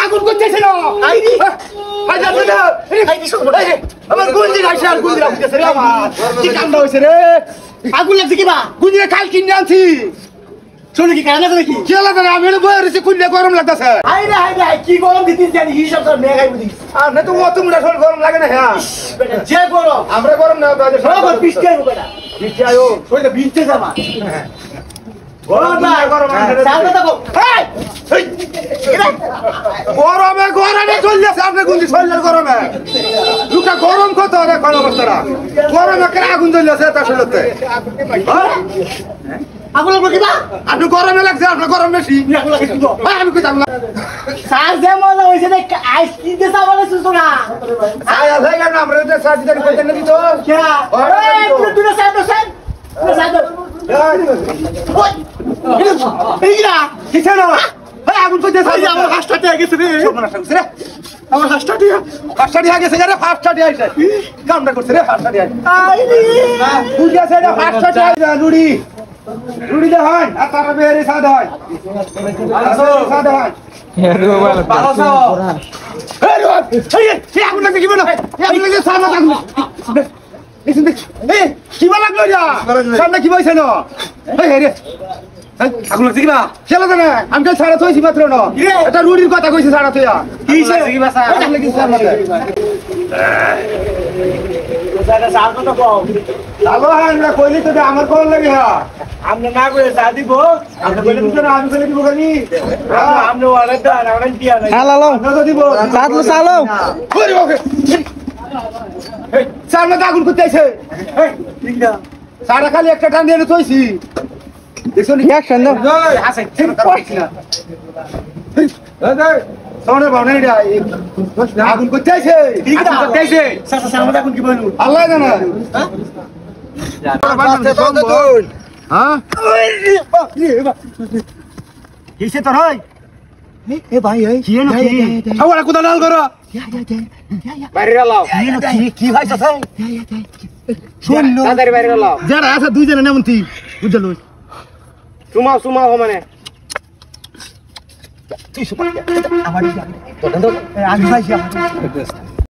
আগুন করতেছিল আমার গুঞ্জি খাইছে আর গুঞ্জি রাখতেছে রে আমার কি কামড়া হইছে রে আগুন লাগছে কিবা গুঞ্জি কাল কিনে আনছি শুনে কি কাজ আছে নাকি কি লাগে আমি বই রইছি কুন্ডে গরম লাগতাছে আইরে আইরে কি গরম দিতে জানি হিসাব সব মেঘাই বুঝি আর না তো তোমরা সব গরম লাগে না হ্যাঁ বেটা যে গরম আমরা গরম না তো সব পিছতে আইবো বেটা পিছতে আইও ওইটা পিছতে যাবা গরম না গরম চালবে তো এই গরমে গরমে চলছে আপনি গুঞ্জি শরীরের গরমে দুটা গরম কত রে কোন অবস্থাটা গরমে কেন আগুন জ্বলছে তা শুনতে আগুন লাগবে কিবা আপনি গরমে লাগছে আপনার গরম বেশি আমি কই যাবো সাজ দে মজা হইছে রে আইস কি দে সাবালে সুসো না আয় আয় কেন আমরা তো সাজ দিতে কইতে না দিত কে এই তুই সাজ দে সাজ এই না কিছে না এই আগুন কইতে সাজ আমার হাসটাতে গেছে রে রে আমার হাসটাটি গেছে রে ফাস্টাটি আইছে কামটা করছে রে ফাস্টাটি আই রে বুঝিয়া সেটা ফাস্টাটি আইছে লুড়ি লুড়ি দে হয় আর তার বেরে সাদ হয় আসো সাদ হয় হেরো বল ভালো সাও হেরো এই আগুন লাগছে কি বলো এই আগুন লাগছে সাদ আগুন দেখুন দেখ এই কি বলা লাগলো যা সামনে কি বইছে না এই হেরে আগুন লাগছে কিবা খেলা দে না আমি কাল ছাড়া থইছি মাত্র না এটা রুড়ির কথা কইছে ছাড়া থইয়া কি হইছে কি বাসা আগুন লাগছে সামনে ওটা সার কত কও লাগো আমরা কইলি তো আমার কোন লাগে হ্যাঁ আমনে না কইলে চা দিব আপনি কইলে তো না আমি কইলে দিব খালি আমনে ওয়ালে দা না ওরা দিয়া না হ্যাঁ লালো না দিব চালো চালো ওরে ওকে এই সামনে আগুন করতে আইছে এই ঠিক না সারা খালি একটা টান দিয়ে থইছি দেখছো নি অ্যাকশন দাও এই হাসে ঠিক কইছ না এই এই সোনে বাউনেডা আগুন করতে আইছে ঠিক না করতে আইছে সাসা সামনে আগুন কি বলু আল্লাহ জানে হ্যাঁ কিসে তোর হয় এ ভাই এই কি না কি আওয়ালা কোদা নাল করো বাইরে লাও কি ভাই সাসা শুন লো তাড়াতাড়ি বাইরে লাও যারা আছে দুইজনে নামতি বুঝলো সুমাও সুমাও মানে তুই সুমা আমার তো আগে ভাই